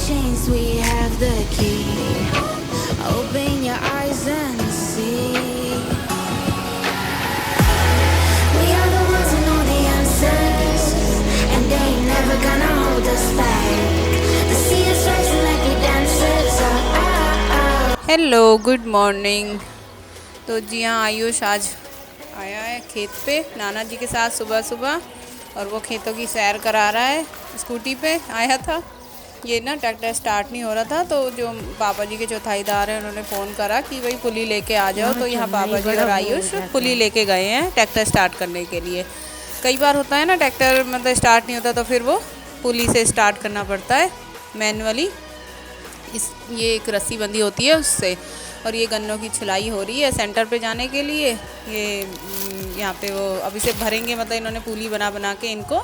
chains, we have the key. Open your eyes and see. We are the ones who know the answers, and they ain't never gonna hold us back. The sea is rising like we dancers. Hello good morning. तो जी हाँ, आयुष आज आया है खेत पे नाना जी के साथ सुबह सुबह, और वो खेतों की सैर करा रहा है। स्कूटी पे आया था। ये ना ट्रैक्टर स्टार्ट नहीं हो रहा था, तो जो पापा जी के चौथाईदार हैं उन्होंने फ़ोन करा कि भाई पुली लेके आ जाओ। तो यहाँ पापा जी और आयुष पुली लेके गए हैं ट्रैक्टर स्टार्ट करने के लिए। कई बार होता है ना, ट्रैक्टर मतलब स्टार्ट नहीं होता तो फिर वो पुली से स्टार्ट करना पड़ता है मैनुअली। ये एक रस्सी बंधी होती है उससे। और ये गन्नों की छिलाई हो रही है सेंटर पे जाने के लिए। ये यहाँ पे वो अभी से भरेंगे, मतलब इन्होंने पुली बना बना के इनको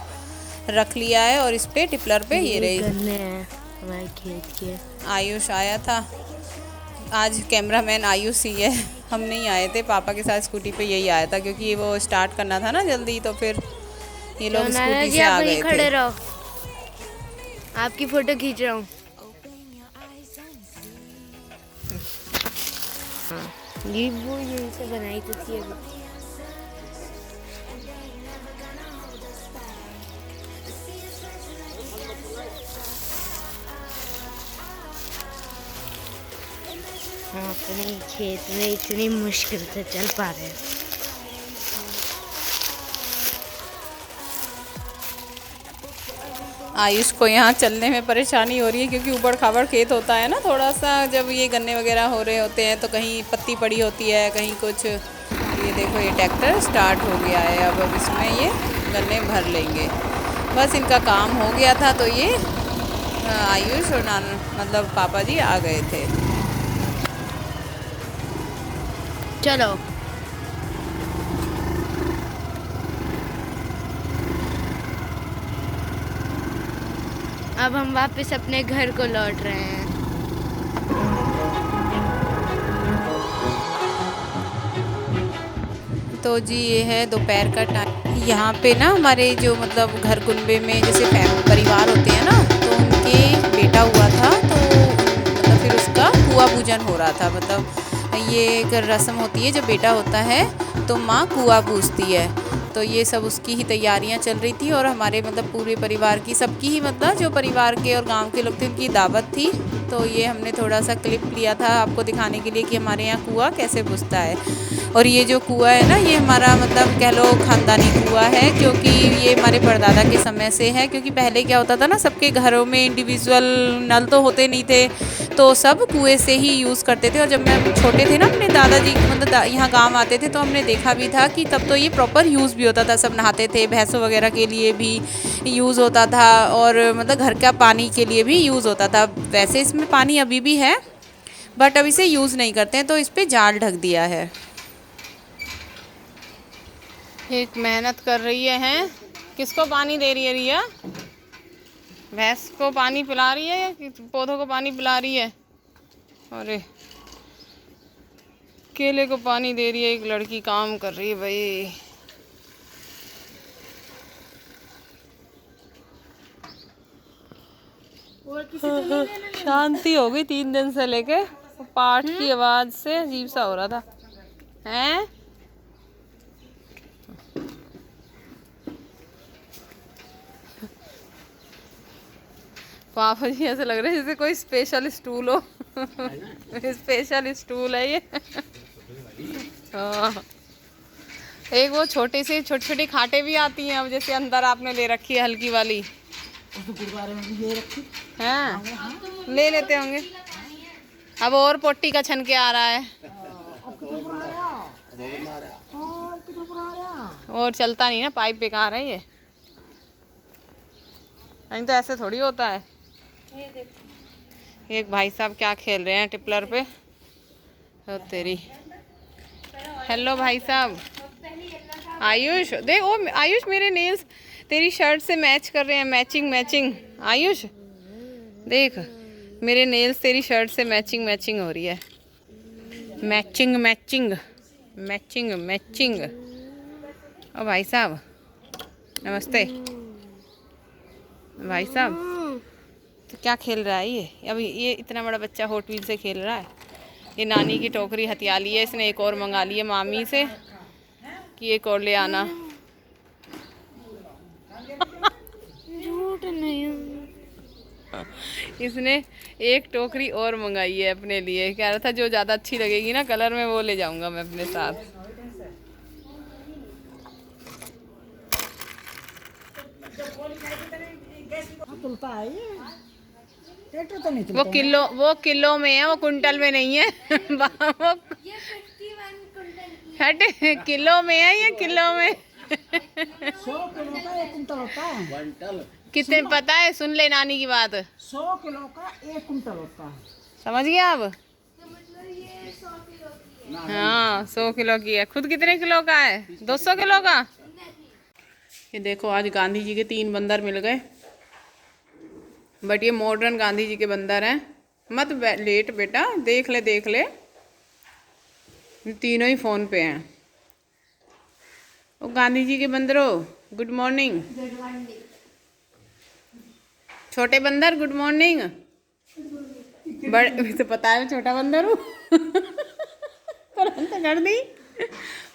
रख लिया है। और इस पे टिपलर पे ये रही गन्ने हैं हमारे खेत के। आयुष आया था आज। कैमरामैन आयुष ही है, हम नहीं आए थे। पापा के साथ स्कूटी पे यही आया था क्योंकि वो स्टार्ट करना था ना जल्दी, तो फिर ये लोग स्कूटी से आ गए खड़े थे। रहो, आपकी फोटो खींच रहा हूँ। ये वो यहीं से बनाई तो थी अभी। हम अपने खेत में इतनी मुश्किल से चल पा रहे हैं। आयुष को यहाँ चलने में परेशानी हो रही है क्योंकि ऊबड़ खाबड़ खेत होता है ना थोड़ा सा। जब ये गन्ने वगैरह हो रहे होते हैं तो कहीं पत्ती पड़ी होती है, कहीं कुछ। ये देखो ये ट्रैक्टर स्टार्ट हो गया है। अब इसमें ये गन्ने भर लेंगे। बस इनका काम हो गया था तो ये आयुष और मतलब पापा जी आ गए थे। चलो अब हम वापस अपने घर को लौट रहे हैं। तो जी ये है दोपहर का टाइम। यहाँ पे ना हमारे जो मतलब घर कुनबे में जैसे परिवार होते हैं ना, तो उनके बेटा हुआ था, तो मतलब फिर उसका कुआं पूजन हो रहा था। मतलब ये एक रस्म होती है, जब बेटा होता है तो माँ कुआं पूजती है। तो ये सब उसकी ही तैयारियां चल रही थी, और हमारे मतलब पूरे परिवार की, सबकी ही मतलब जो परिवार के और गांव के लोग थे उनकी दावत थी। तो ये हमने थोड़ा सा क्लिप लिया था आपको दिखाने के लिए कि हमारे यहाँ कुआं कैसे पूजता है। और ये जो कुआं है ना, ये हमारा मतलब कह लो खानदानी कुआं है, क्योंकि ये हमारे परदादा के समय से है। क्योंकि पहले क्या होता था ना, सबके घरों में इंडिविजुअल नल तो होते नहीं थे, तो सब कुएं से ही यूज़ करते थे। और जब मैं छोटे थे ना, अपने दादाजी मतलब यहाँ गांव आते थे तो हमने देखा भी था कि तब तो ये प्रॉपर यूज़ भी होता था। सब नहाते थे, भैंसों वगैरह के लिए भी यूज़ होता था, और मतलब घर का पानी के लिए भी यूज़ होता था। वैसे इसमें पानी अभी भी है, बट अब इसे यूज़ नहीं करते हैं, तो इस पर जाल ढक दिया है। एक मेहनत कर रही है हैं? किसको पानी दे रही है रिया? भैंस को पानी पिला रही है या पौधों को पानी पिला रही है? अरे केले को पानी दे रही है एक लड़की, काम कर रही है भाई। शांति हो गई 3 दिन से लेके। पाठ की आवाज़ से अजीब सा हो रहा था। हैं? पापा जी ऐसे लग रहे हैं जैसे कोई स्पेशल स्टूल हो। स्पेशल स्टूल है ये। हाँ। एक वो छोटी छोटी खाटे भी आती हैं, अब जैसे अंदर आपने ले रखी है हल्की वाली। हाँ, ले लेते होंगे। अब और पोटी का छन के आ रहा है, और चलता नहीं ना, पाइप बेकार है ये। नहीं तो ऐसे थोड़ी होता है। एक भाई साहब क्या खेल रहे हैं टिपलर पे। ओ तेरी। हेलो भाई साहब। आयुष देख, ओ आयुष मेरे नेल्स तेरी शर्ट से मैच कर रहे हैं, मैचिंग मैचिंग। आयुष देख, मेरे नेल्स तेरी शर्ट से मैचिंग मैचिंग हो रही है। Matching matching matching matching. ओ भाई साहब नमस्ते। भाई साहब तो क्या खेल रहा है ये? अभी ये इतना बड़ा बच्चा हॉट व्हील से खेल रहा है। ये नानी की टोकरी हथिया ली है इसने, एक और मंगा ली है मामी से कि एक और ले आना। झूठ नहीं। इसने एक टोकरी और मंगाई है अपने लिए, कह रहा था जो ज़्यादा अच्छी लगेगी ना कलर में वो ले जाऊंगा मैं अपने साथ। वो किलो में है, वो कुंटल में नहीं है। वो हट, किलो में है ये, किलो में। 100 किलो का 1 कुंटल होता है। कितने पता है? सुन ले नानी की बात। 100 किलो का 1 कुंटल होता है। समझ गया आप? हाँ 100 किलो की है। खुद कितने किलो का है? 200 किलो का। ये देखो आज गांधी जी के 3 बंदर मिल गए, बट ये मॉडर्न गांधी जी के बंदर हैं। मत लेट बेटा, देख ले देख ले, तीनों ही फ़ोन पे हैं। ओ गांधी जी के बंदरों, गुड मॉर्निंग। छोटे बंदर गुड मॉर्निंग। बड़े तो पता है छोटा बंदर हूँ। तुरंत कर दी।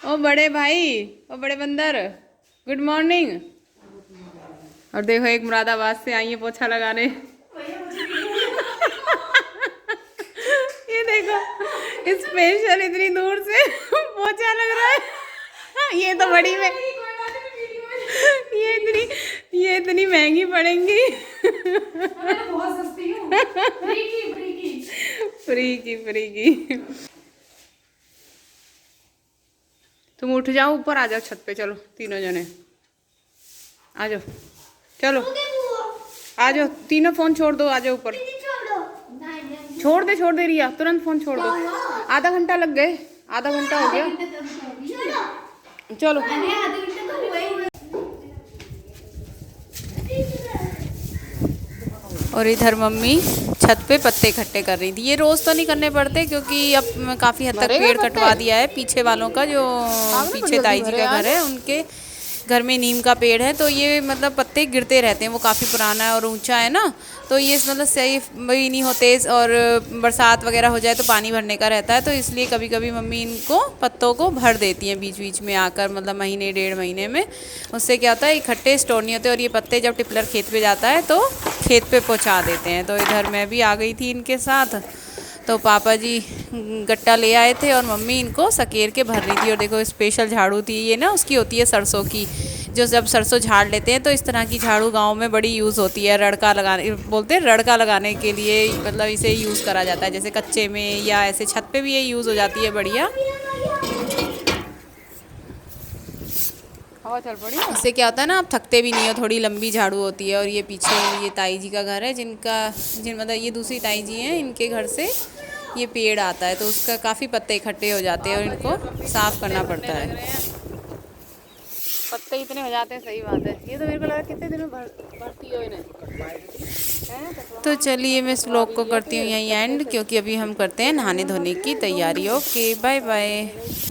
ओ बड़े भाई, ओ बड़े बंदर गुड मॉर्निंग। और देखो एक मुरादाबाद से आई है पोछा लगाने। ये देखो स्पेशल इतनी दूर से पोछा लग रहा है। ये तो बड़ी में ये इतनी महंगी पड़ेंगी। बहुत सस्ती हूँ। फ्री की। तुम उठ जाओ, ऊपर आ जाओ छत पे, चलो तीनों जने आ जाओ, चलो आ जाओ तीनों। फोन छोड़ दो, आ जाओ ऊपर। छोड़ दे रिया, तुरंत फोन छोड़ दो। आधा घंटा लग गए, आधा घंटा हो गया। चलो और इधर मम्मी छत पे पत्ते इकट्ठे कर रही थी। ये रोज़ तो नहीं करने पड़ते क्योंकि अब काफ़ी हद तक पेड़ कटवा दिया है पीछे वालों का, जो पीछे ताई जी का घर है उनके घर में नीम का पेड़ है, तो ये मतलब पत्ते गिरते रहते हैं। वो काफ़ी पुराना है और ऊंचा है ना, तो ये मतलब सही भी नहीं होते, और बरसात वगैरह हो जाए तो पानी भरने का रहता है, तो इसलिए कभी कभी मम्मी इनको पत्तों को भर देती हैं बीच बीच में आकर, मतलब महीने 1.5 महीने में। उससे क्या होता है इकट्ठे स्टोर नहीं होते, और ये पत्ते जब टिपलर खेत पे जाता है तो खेत पे पहुँचा देते हैं। तो इधर मैं भी आ गई थी इनके साथ, तो पापा जी गट्टा ले आए थे और मम्मी इनको सकेर के भर रही थी। और देखो स्पेशल झाड़ू थी ये ना, उसकी होती है सरसों की, जो जब सरसों झाड़ लेते हैं तो इस तरह की झाड़ू गांव में बड़ी यूज़ होती है। रड़का लगाने बोलते हैं, रड़का लगाने के लिए मतलब इसे यूज़ करा जाता है, जैसे कच्चे में या ऐसे छत पे भी ये यूज़ हो जाती है। बढ़िया हवा चल पड़ी। इससे क्या होता है ना, आप थकते भी नहीं हो, थोड़ी लंबी झाड़ू होती है। और ये पीछे ये ताई जी का घर है, जिन मतलब ये दूसरी ताई जी हैं, इनके घर से ये पेड़ आता है, तो उसका काफ़ी पत्ते इकट्ठे हो जाते हैं और इनको साफ़ करना पड़ता है। पत्ते इतने हो जाते हैं, सही बात है। ये तो मेरे को लगा कितने दिन में भरती हो इन्हें। तो चलिए मैं इस व्लॉग को करती हूँ यहीं एंड, क्योंकि अभी हम करते हैं नहाने धोने की तैयारी। Okay bye bye.